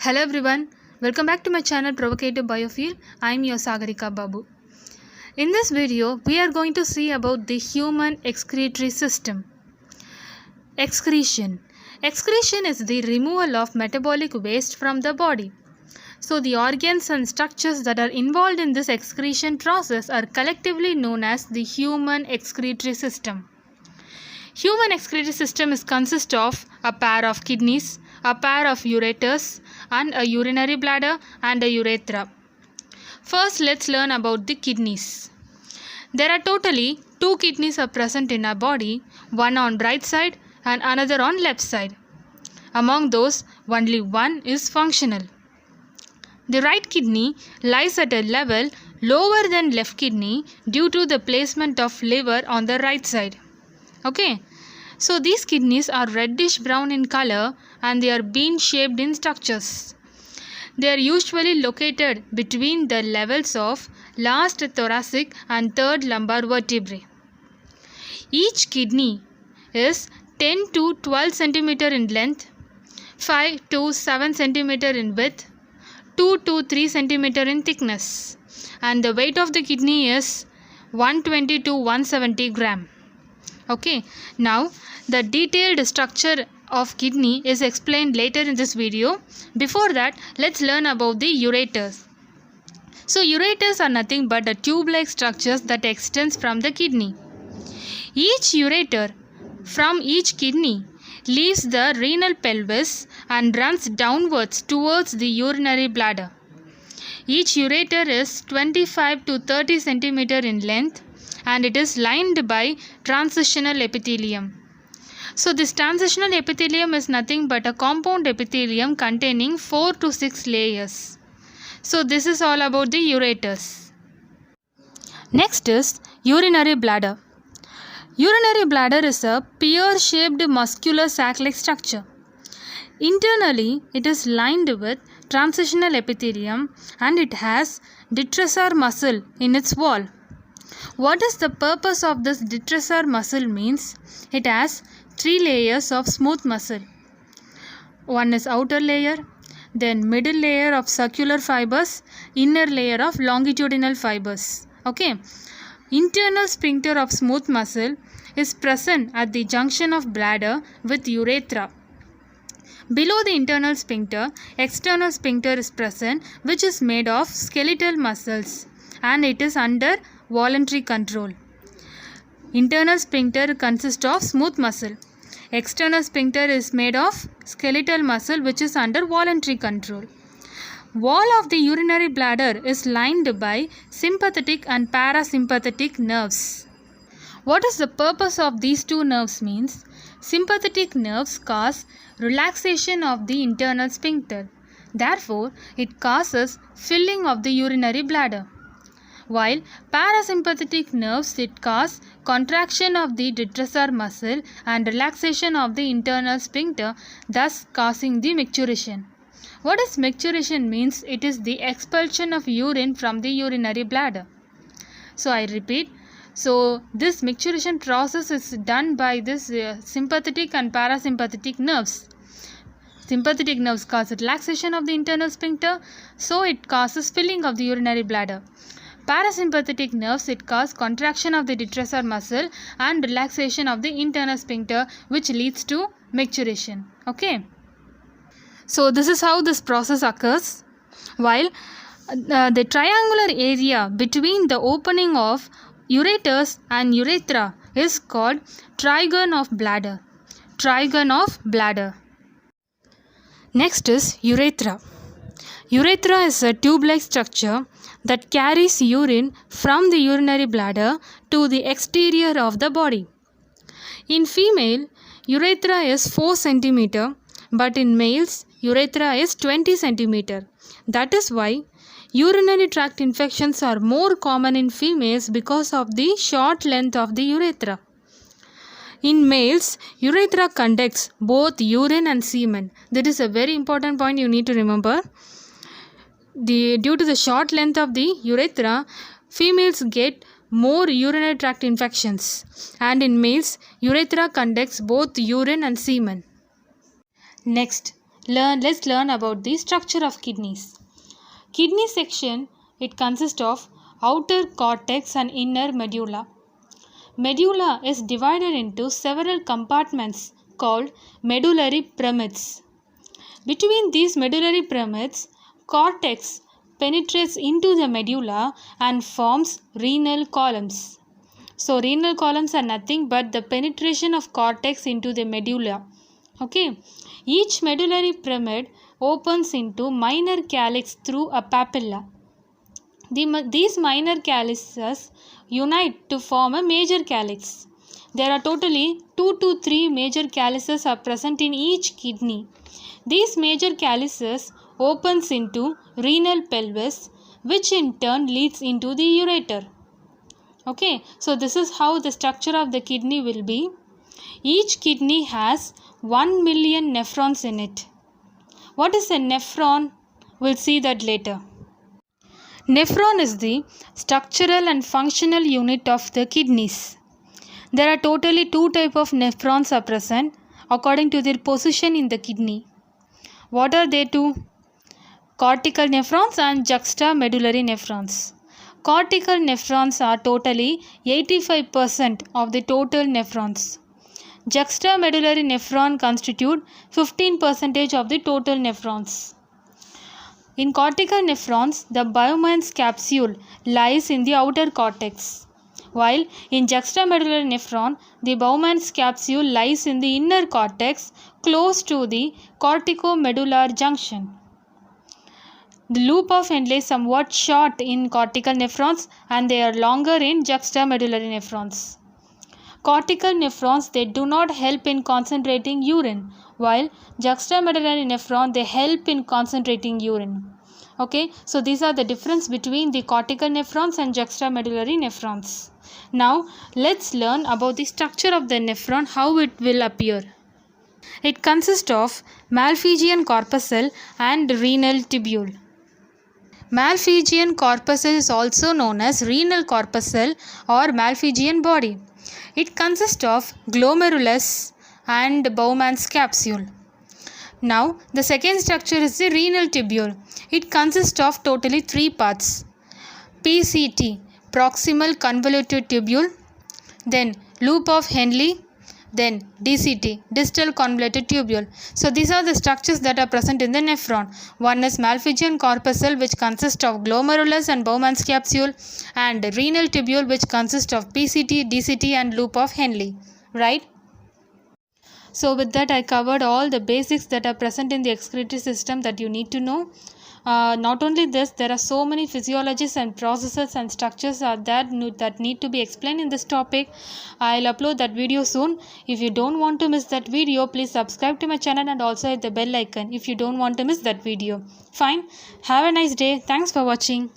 Hello everyone, welcome back to my channel Provocative Biofield. I am your Sagarika Babu. In this video, we are going to see about the human excretory system. Excretion. Excretion is the removal of metabolic waste from the body. So the organs and structures that are involved in this excretion process are collectively known as the human excretory system. Human excretory system consists of a pair of kidneys, a pair of ureters, and a urinary bladder and a urethra. First, let's learn about the kidneys. There are totally two kidneys are present in our body, one on right side and another on left side. Among those, only one is functional. The right kidney lies at a level lower than left kidney due to the placement of liver on the right side. Okay, so these kidneys are reddish brown in color and they are bean shaped in structures. They are usually located between the levels of last thoracic and third lumbar vertebrae. Each kidney is 10 to 12 cm in length, 5 to 7 cm in width, 2 to 3 cm in thickness, and the weight of the kidney is 120 to 170 gram. Okay, now the detailed structure of kidney is explained later in this video. Before that, let's learn about the ureters. So ureters are nothing but the tube-like structures that extends from the kidney. Each ureter from each kidney leaves the renal pelvis and runs downwards towards the urinary bladder. Each ureter is 25 to 30 cm in length and it is lined by transitional epithelium. So this transitional epithelium is nothing but a compound epithelium containing 4 to 6 layers. So this is all about the ureters. Next is urinary bladder. Urinary bladder is a pear-shaped muscular sac-like structure. Internally, it is lined with transitional epithelium and it has detrusor muscle in its wall. What is the purpose of this detrusor muscle means? It has 3 layers of smooth muscle. One is outer layer, then middle layer of circular fibers, inner layer of longitudinal fibers. Okay. Internal sphincter of smooth muscle is present at the junction of bladder with urethra. Below the internal sphincter, external sphincter is present, which is made of skeletal muscles and it is under voluntary control. Internal sphincter consists of smooth muscle. External sphincter is made of skeletal muscle which is under voluntary control. Wall of the urinary bladder is lined by sympathetic and parasympathetic nerves. What is the purpose of these two nerves means? Sympathetic nerves cause relaxation of the internal sphincter. Therefore, it causes filling of the urinary bladder. While parasympathetic nerves cause contraction of the detrusor muscle and relaxation of the internal sphincter, thus causing the micturition. What is micturition means? It is the expulsion of urine from the urinary bladder. So I repeat. So this micturition process is done by this sympathetic and parasympathetic nerves. Sympathetic nerves cause relaxation of the internal sphincter, so it causes filling of the urinary bladder. Parasympathetic nerves cause contraction of the detrusor muscle and relaxation of the internal sphincter, which leads to micturition. Okay. So this is how this process occurs. While the triangular area between the opening of ureters and urethra is called trigone of bladder. Trigone of bladder. Next is urethra. Urethra is a tube-like structure that carries urine from the urinary bladder to the exterior of the body. In female, urethra is 4 cm, but in males, urethra is 20 cm. That is why urinary tract infections are more common in females because of the short length of the urethra. In males, urethra conducts both urine and semen. That is a very important point you need to remember. Due to the short length of the urethra, females get more urinary tract infections, and in males, urethra conducts both urine and semen. Next, let's learn about the structure of kidneys. Kidney section, it consists of outer cortex and inner medulla. Medulla is divided into several compartments called medullary pyramids. Between these medullary pyramids, cortex penetrates into the medulla and forms renal columns. So renal columns are nothing but the penetration of cortex into the medulla. Okay. Each medullary pyramid opens into minor calyx through a papilla. These minor calyxes unite to form a major calyx. There are totally 2 to 3 major calyxes are present in each kidney. These major calyxes opens into renal pelvis, which in turn leads into the ureter. Okay, so this is how the structure of the kidney will be. Each kidney has 1 million nephrons in it. What is a nephron? We'll see that later. Nephron is the structural and functional unit of the kidneys. There are totally 2 types of nephrons are present according to their position in the kidney. What are they two? Cortical nephrons and juxtamedullary nephrons. Cortical nephrons are totally 85% of the total nephrons. Juxtamedullary nephron constitute 15% of the total nephrons. In cortical nephrons, the Bowman's capsule lies in the outer cortex, while in juxtamedullary nephron, the Bowman's capsule lies in the inner cortex close to the corticomedullary junction. The loop of Henle is somewhat short in cortical nephrons and they are longer in juxtamedullary nephrons. Cortical nephrons, they do not help in concentrating urine, while juxtamedullary nephron, they help in concentrating urine. Okay, so these are the difference between the cortical nephrons and juxtamedullary nephrons. Now, let's learn about the structure of the nephron, how it will appear. It consists of Malpighian corpuscle and renal tubule. Malpighian corpuscle is also known as renal corpuscle or Malpighian body. It consists of glomerulus and Bowman's capsule. Now, the second structure is the renal tubule. It consists of totally 3 parts. PCT, proximal convoluted tubule, then loop of Henle, then DCT, distal convoluted tubule. So these are the structures that are present in the nephron. One is Malpighian corpuscle, which consists of glomerulus and Bowman's capsule, and renal tubule, which consists of PCT, DCT and loop of Henle. Right? So with that, I covered all the basics that are present in the excretory system that you need to know. Not only this, there are so many physiologies and processes and structures that need to be explained in this topic. I'll upload that video soon. If you don't want to miss that video, please subscribe to my channel and also hit the bell icon if you don't want to miss that video. Fine. Have a nice day. Thanks for watching.